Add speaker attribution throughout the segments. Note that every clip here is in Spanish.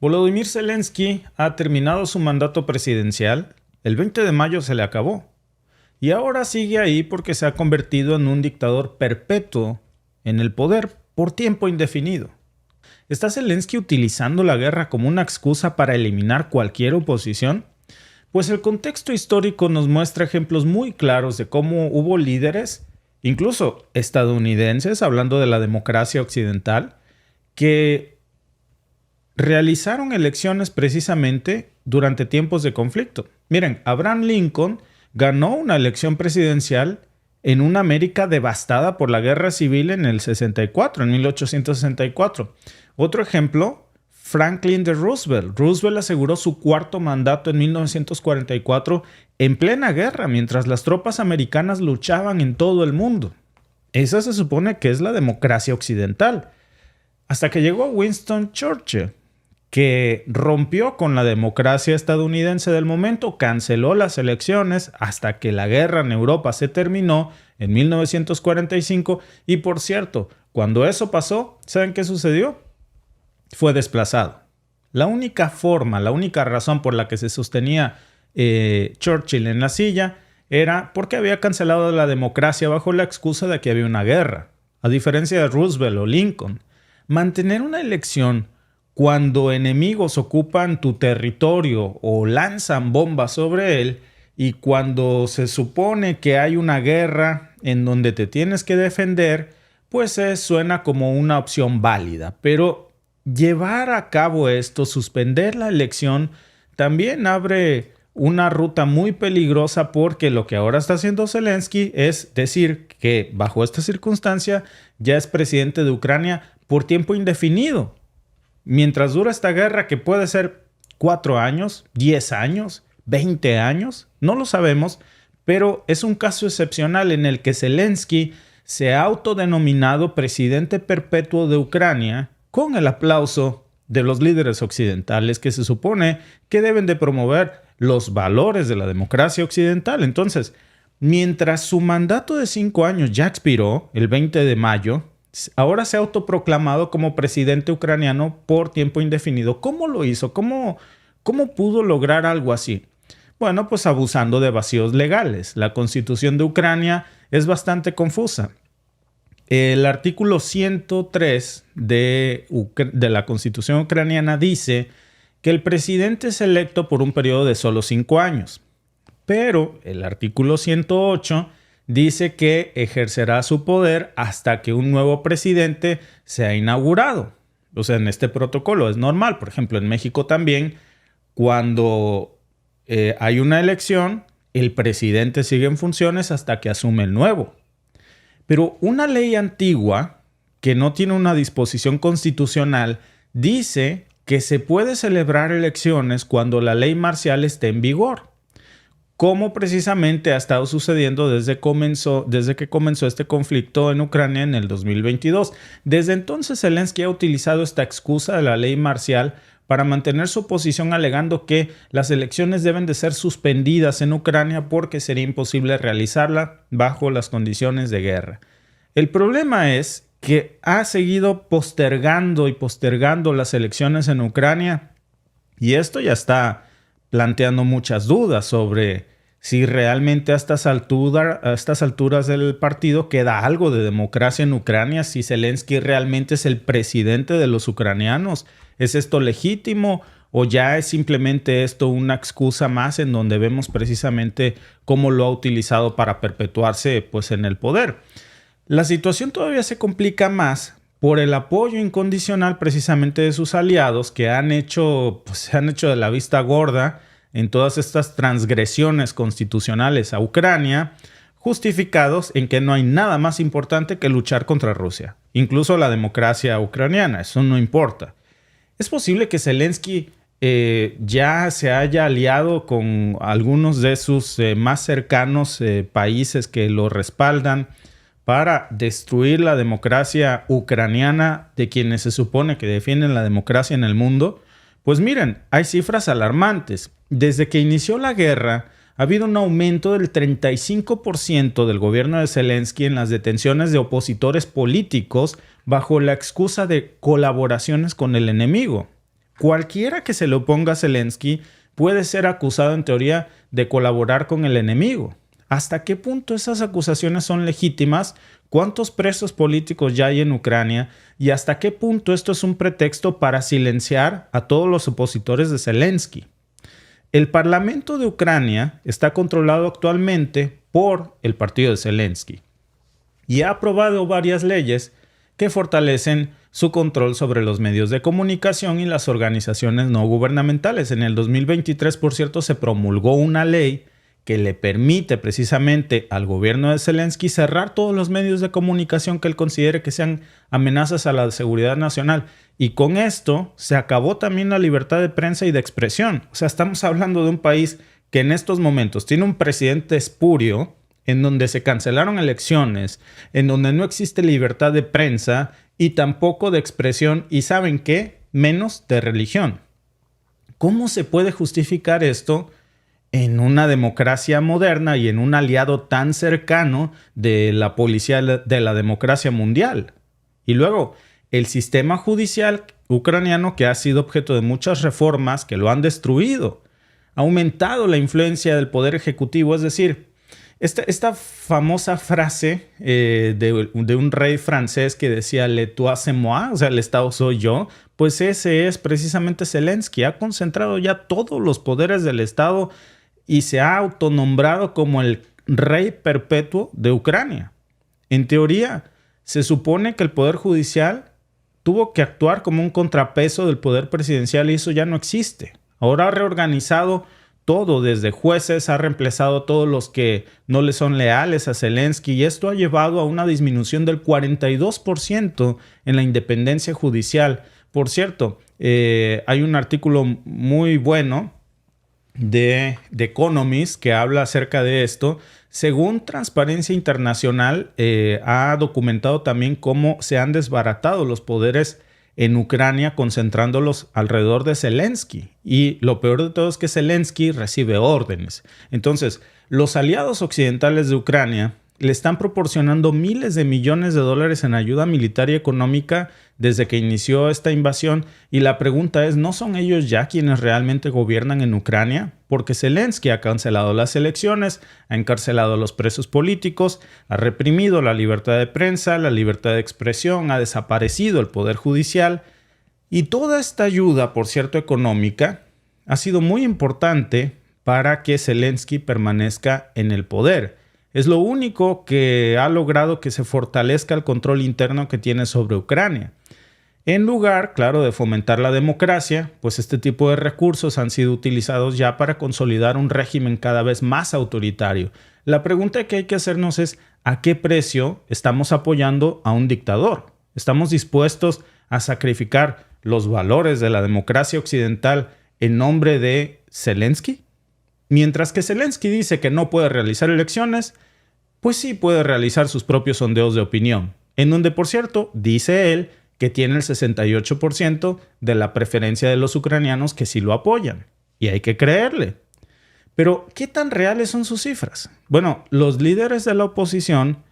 Speaker 1: Volodymyr Zelensky ha terminado su mandato presidencial. El 20 de mayo se le acabó. Y ahora sigue ahí porque se ha convertido en un dictador perpetuo en el poder por tiempo indefinido. ¿Está Zelensky utilizando la guerra como una excusa para eliminar cualquier oposición? Pues el contexto histórico nos muestra ejemplos muy claros de cómo hubo líderes, incluso estadounidenses, hablando de la democracia occidental, que realizaron elecciones precisamente durante tiempos de conflicto. Miren, Abraham Lincoln ganó una elección presidencial en una América devastada por la guerra civil en el 64, en 1864. Otro ejemplo, Franklin D. Roosevelt. Roosevelt aseguró su cuarto mandato en 1944 en plena guerra, mientras las tropas americanas luchaban en todo el mundo. Esa se supone que es la democracia occidental. Hasta que llegó Winston Churchill, que rompió con la democracia estadounidense del momento, canceló las elecciones hasta que la guerra en Europa se terminó en 1945. Y por cierto, cuando eso pasó, ¿saben qué sucedió? Fue desplazado. La única razón por la que se sostenía Churchill en la silla era porque había cancelado la democracia bajo la excusa de que había una guerra. A diferencia de Roosevelt o Lincoln, mantener una elección cuando enemigos ocupan tu territorio o lanzan bombas sobre él, y cuando se supone que hay una guerra en donde te tienes que defender, pues suena como una opción válida. Pero llevar a cabo esto, suspender la elección, también abre una ruta muy peligrosa, porque lo que ahora está haciendo Zelensky es decir que bajo esta circunstancia ya es presidente de Ucrania por tiempo indefinido. Mientras dura esta guerra, que puede ser 4 años, 10 años, 20 años, no lo sabemos, pero es un caso excepcional en el que Zelensky se ha autodenominado presidente perpetuo de Ucrania con el aplauso de los líderes occidentales, que se supone que deben de promover los valores de la democracia occidental. Entonces, mientras su mandato de 5 años ya expiró el 20 de mayo, ahora se ha autoproclamado como presidente ucraniano por tiempo indefinido. ¿Cómo lo hizo? ¿Cómo pudo lograr algo así? Bueno, pues abusando de vacíos legales. La constitución de Ucrania es bastante confusa. El artículo 103 de la constitución ucraniana dice que el presidente es electo por un periodo de solo 5 años. Pero el artículo 108 dice que ejercerá su poder hasta que un nuevo presidente sea inaugurado. O sea, en este protocolo es normal. Por ejemplo, en México también, cuando hay una elección, el presidente sigue en funciones hasta que asume el nuevo. Pero una ley antigua, que no tiene una disposición constitucional, dice que se puede celebrar elecciones cuando la ley marcial esté en vigor, como precisamente ha estado sucediendo desde que comenzó este conflicto en Ucrania en el 2022. Desde entonces, Zelensky ha utilizado esta excusa de la ley marcial para mantener su posición, alegando que las elecciones deben de ser suspendidas en Ucrania porque sería imposible realizarla bajo las condiciones de guerra. El problema es que ha seguido postergando las elecciones en Ucrania, y esto ya está planteando muchas dudas sobre si realmente a estas alturas del partido queda algo de democracia en Ucrania, si Zelensky realmente es el presidente de los ucranianos. ¿Es esto legítimo o ya es simplemente esto una excusa más en donde vemos precisamente cómo lo ha utilizado para perpetuarse pues en el poder? La situación todavía se complica más por el apoyo incondicional precisamente de sus aliados, que se han hecho de la vista gorda en todas estas transgresiones constitucionales a Ucrania, justificados en que no hay nada más importante que luchar contra Rusia, incluso la democracia ucraniana. Eso no importa. Es posible que Zelensky ya se haya aliado con algunos de sus más cercanos países que lo respaldan para destruir la democracia ucraniana, de quienes se supone que defienden la democracia en el mundo. Pues miren, hay cifras alarmantes. Desde que inició la guerra, ha habido un aumento del 35% del gobierno de Zelensky en las detenciones de opositores políticos bajo la excusa de colaboraciones con el enemigo. cualquiera que se le oponga a Zelensky puede ser acusado en teoría de colaborar con el enemigo. ¿Hasta qué punto esas acusaciones son legítimas? ¿Cuántos presos políticos ya hay en Ucrania? ¿Y hasta qué punto esto es un pretexto para silenciar a todos los opositores de Zelensky? El Parlamento de Ucrania está controlado actualmente por el partido de Zelensky y ha aprobado varias leyes que fortalecen su control sobre los medios de comunicación y las organizaciones no gubernamentales. En el 2023, por cierto, se promulgó una ley que le permite precisamente al gobierno de Zelensky cerrar todos los medios de comunicación que él considere que sean amenazas a la seguridad nacional. Y con esto se acabó también la libertad de prensa y de expresión. O sea, estamos hablando de un país que en estos momentos tiene un presidente espurio, en donde se cancelaron elecciones, en donde no existe libertad de prensa y tampoco de expresión y ¿saben qué? Menos de religión. ¿Cómo se puede justificar esto en una democracia moderna y en un aliado tan cercano de la policía de la democracia mundial? Y luego, el sistema judicial ucraniano, que ha sido objeto de muchas reformas que lo han destruido, ha aumentado la influencia del poder ejecutivo, es decir, esta famosa frase de un rey francés que decía «L'État c'est moi», o sea, el Estado soy yo, pues ese es precisamente Zelensky. Ha concentrado ya todos los poderes del Estado y se ha autonombrado como el rey perpetuo de Ucrania. En teoría, se supone que el poder judicial tuvo que actuar como un contrapeso del poder presidencial y eso ya no existe. Ahora ha reorganizado todo, desde jueces, ha reemplazado a todos los que no le son leales a Zelensky y esto ha llevado a una disminución del 42% en la independencia judicial. Por cierto, hay un artículo muy bueno de The Economist que habla acerca de esto. Según Transparencia Internacional, ha documentado también cómo se han desbaratado los poderes en Ucrania, concentrándolos alrededor de Zelensky. Y lo peor de todo es que Zelensky recibe órdenes. Entonces, los aliados occidentales de Ucrania le están proporcionando miles de millones de dólares en ayuda militar y económica desde que inició esta invasión. Y la pregunta es, ¿no son ellos ya quienes realmente gobiernan en Ucrania? Porque Zelensky ha cancelado las elecciones, ha encarcelado a los presos políticos, ha reprimido la libertad de prensa, la libertad de expresión, ha desaparecido el poder judicial. Y toda esta ayuda, por cierto, económica, ha sido muy importante para que Zelensky permanezca en el poder. Es lo único que ha logrado que se fortalezca el control interno que tiene sobre Ucrania. En lugar, claro, de fomentar la democracia, pues este tipo de recursos han sido utilizados ya para consolidar un régimen cada vez más autoritario. La pregunta que hay que hacernos es, ¿a qué precio estamos apoyando a un dictador? ¿Estamos dispuestos a sacrificar los valores de la democracia occidental en nombre de Zelensky? Mientras que Zelensky dice que no puede realizar elecciones, pues sí puede realizar sus propios sondeos de opinión, en donde, por cierto, dice él que tiene el 68% de la preferencia de los ucranianos que sí lo apoyan. Y hay que creerle. Pero, ¿qué tan reales son sus cifras? Bueno, los líderes de la oposición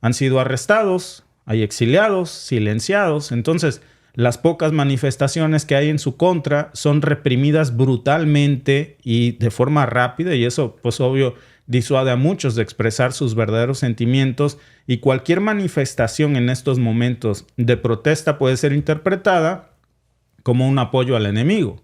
Speaker 1: han sido arrestados, hay exiliados, silenciados. Entonces, las pocas manifestaciones que hay en su contra son reprimidas brutalmente y de forma rápida, y eso, pues obvio, disuade a muchos de expresar sus verdaderos sentimientos, y cualquier manifestación en estos momentos de protesta puede ser interpretada como un apoyo al enemigo.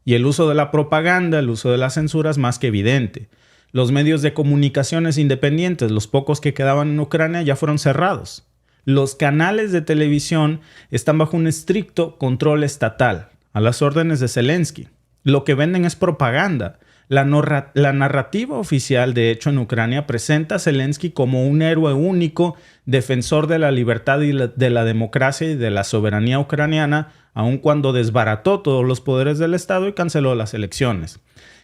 Speaker 1: Y el uso de la propaganda, el uso de la censura es más que evidente. Los medios de comunicaciones independientes, los pocos que quedaban en Ucrania, ya fueron cerrados. Los canales de televisión están bajo un estricto control estatal, a las órdenes de Zelensky. Lo que venden es propaganda. La narrativa oficial, de hecho, en Ucrania presenta a Zelensky como un héroe único, defensor de la libertad y de la democracia y de la soberanía ucraniana, aun cuando desbarató todos los poderes del Estado y canceló las elecciones.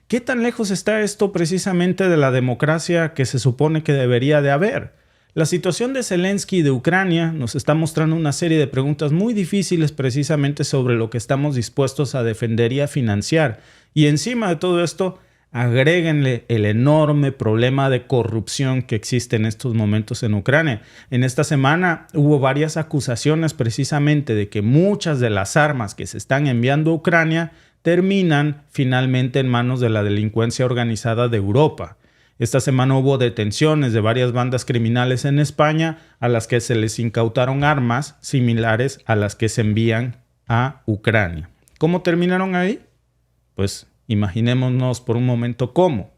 Speaker 1: ¿Qué tan lejos está esto precisamente de la democracia que se supone que debería de haber? La situación de Zelensky y de Ucrania nos está mostrando una serie de preguntas muy difíciles precisamente sobre lo que estamos dispuestos a defender y a financiar. Y encima de todo esto, Agréguenle el enorme problema de corrupción que existe en estos momentos en Ucrania. En esta semana hubo varias acusaciones precisamente de que muchas de las armas que se están enviando a Ucrania terminan finalmente en manos de la delincuencia organizada de Europa. Esta semana hubo detenciones de varias bandas criminales en España a las que se les incautaron armas similares a las que se envían a Ucrania. ¿Cómo terminaron ahí? Pues imaginémonos por un momento cómo.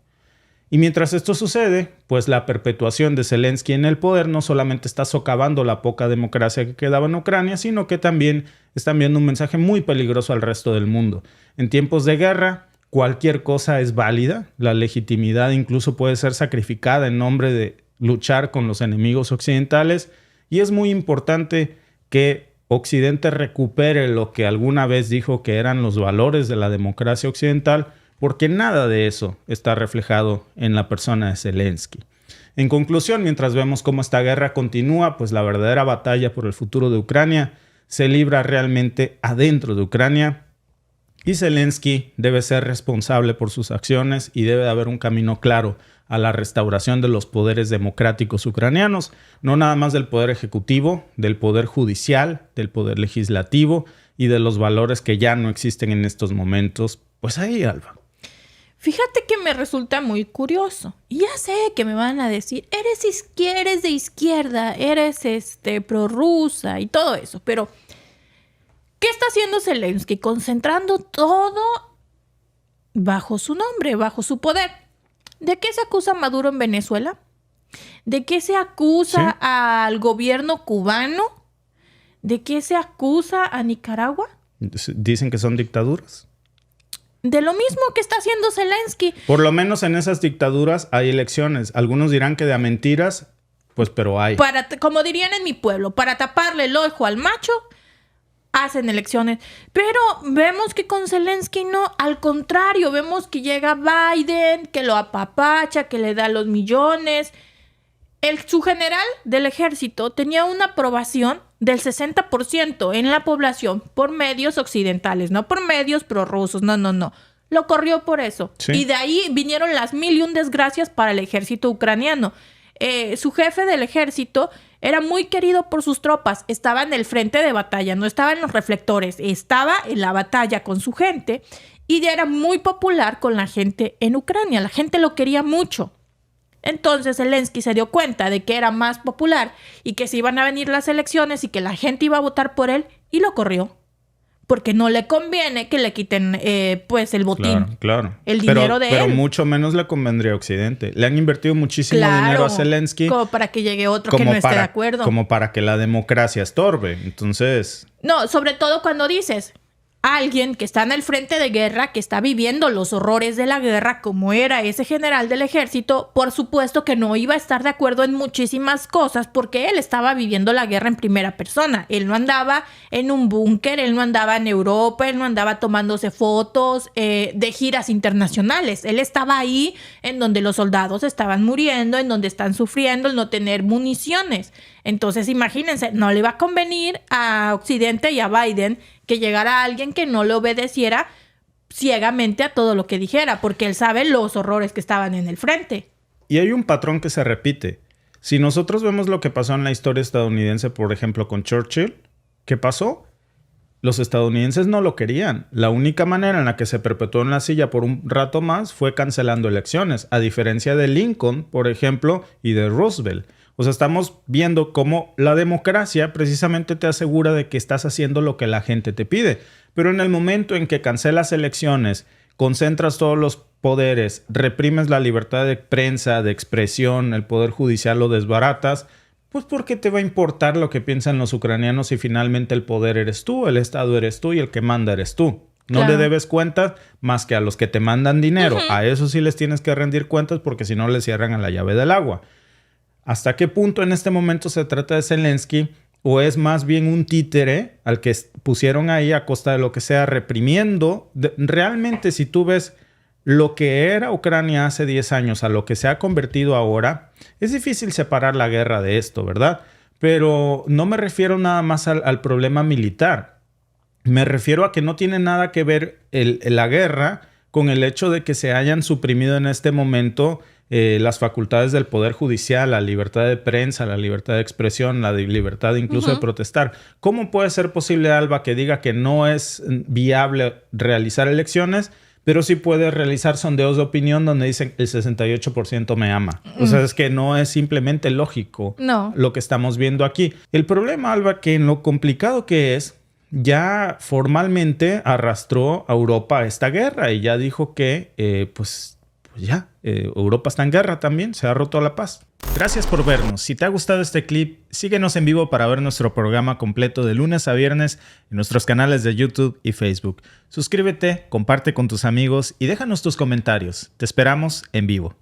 Speaker 1: Y mientras esto sucede, pues la perpetuación de Zelensky en el poder no solamente está socavando la poca democracia que quedaba en Ucrania, sino que también está enviando un mensaje muy peligroso al resto del mundo. En tiempos de guerra, cualquier cosa es válida. La legitimidad incluso puede ser sacrificada en nombre de luchar con los enemigos occidentales. Y es muy importante que Occidente recupere lo que alguna vez dijo que eran los valores de la democracia occidental, porque nada de eso está reflejado en la persona de Zelensky. En conclusión, mientras vemos cómo esta guerra continúa, pues la verdadera batalla por el futuro de Ucrania se libra realmente adentro de Ucrania y Zelensky debe ser responsable por sus acciones y debe de haber un camino claro a la restauración de los poderes democráticos ucranianos, no nada más del poder ejecutivo, del poder judicial, del poder legislativo y de los valores que ya no existen en estos momentos. Pues ahí, Alba.
Speaker 2: Fíjate que me resulta muy curioso. Y ya sé que me van a decir, eres de izquierda, eres prorrusa y todo eso. Pero, ¿qué está haciendo Zelensky? Concentrando todo bajo su nombre, bajo su poder. ¿De qué se acusa a Maduro en Venezuela? ¿De qué se acusa al gobierno cubano? ¿De qué se acusa a Nicaragua?
Speaker 1: Dicen que son dictaduras.
Speaker 2: De lo mismo que está haciendo Zelensky.
Speaker 1: Por lo menos en esas dictaduras hay elecciones. Algunos dirán que de a mentiras, pues pero hay.
Speaker 2: Como dirían en mi pueblo, para taparle el ojo al macho, hacen elecciones. Pero vemos que con Zelensky no, al contrario, vemos que llega Biden, que lo apapacha, que le da los millones. Su general del ejército tenía una aprobación del 60% en la población por medios occidentales, no por medios prorrusos, no. Lo corrió por eso. Sí. Y de ahí vinieron las 1001 desgracias para el ejército ucraniano. Su jefe del ejército era muy querido por sus tropas, estaba en el frente de batalla, no estaba en los reflectores, estaba en la batalla con su gente y era muy popular con la gente en Ucrania, la gente lo quería mucho. Entonces Zelensky se dio cuenta de que era más popular y que se iban a venir las elecciones y que la gente iba a votar por él y lo corrió. Porque no le conviene que le quiten pues el botín.
Speaker 1: Claro.
Speaker 2: El dinero de él.
Speaker 1: Pero mucho menos le convendría a Occidente. Le han invertido muchísimo dinero a Zelensky.
Speaker 2: Como para que llegue otro que no esté de acuerdo.
Speaker 1: Como para que la democracia estorbe. Entonces...
Speaker 2: No, sobre todo cuando dices... Alguien que está en el frente de guerra, que está viviendo los horrores de la guerra, como era ese general del ejército, por supuesto que no iba a estar de acuerdo en muchísimas cosas porque él estaba viviendo la guerra en primera persona. Él no andaba en un búnker, él no andaba en Europa, él no andaba tomándose fotos de giras internacionales. Él estaba ahí en donde los soldados estaban muriendo, en donde están sufriendo el no tener municiones. Entonces, imagínense, no le va a convenir a Occidente y a Biden que llegara alguien que no le obedeciera ciegamente a todo lo que dijera, porque él sabe los horrores que estaban en el frente.
Speaker 1: Y hay un patrón que se repite. Si nosotros vemos lo que pasó en la historia estadounidense, por ejemplo, con Churchill, ¿qué pasó? Los estadounidenses no lo querían. La única manera en la que se perpetuó en la silla por un rato más fue cancelando elecciones, a diferencia de Lincoln, por ejemplo, y de Roosevelt. O sea, estamos viendo cómo la democracia precisamente te asegura de que estás haciendo lo que la gente te pide. Pero en el momento en que cancelas elecciones, concentras todos los poderes, reprimes la libertad de prensa, de expresión, el poder judicial lo desbaratas, pues ¿por qué te va a importar lo que piensan los ucranianos si finalmente el poder eres tú, el Estado eres tú y el que manda eres tú? No claro. Le debes cuentas más que a los que te mandan dinero. A eso sí les tienes que rendir cuentas porque si no les cierran a la llave del agua. ¿Hasta qué punto en este momento se trata de Zelensky o es más bien un títere al que pusieron ahí a costa de lo que sea reprimiendo? Realmente, si tú ves lo que era Ucrania hace 10 años a lo que se ha convertido ahora, es difícil separar la guerra de esto, ¿verdad? Pero no me refiero nada más al problema militar. Me refiero a que no tiene nada que ver la guerra con el hecho de que se hayan suprimido en este momento las facultades del Poder Judicial, la libertad de prensa, la libertad de expresión, la libertad incluso de protestar. ¿Cómo puede ser posible, Alba, que diga que no es viable realizar elecciones, pero sí puede realizar sondeos de opinión donde dicen el 68% me ama? O sea, es que no es simplemente lógico lo que estamos viendo aquí. El problema, Alba, que en lo complicado que es, ya formalmente arrastró a Europa a esta guerra y ya dijo que, pues ya, Europa está en guerra también, se ha roto la paz. Gracias por vernos. Si te ha gustado este clip, síguenos en vivo para ver nuestro programa completo de lunes a viernes en nuestros canales de YouTube y Facebook. Suscríbete, comparte con tus amigos y déjanos tus comentarios. Te esperamos en vivo.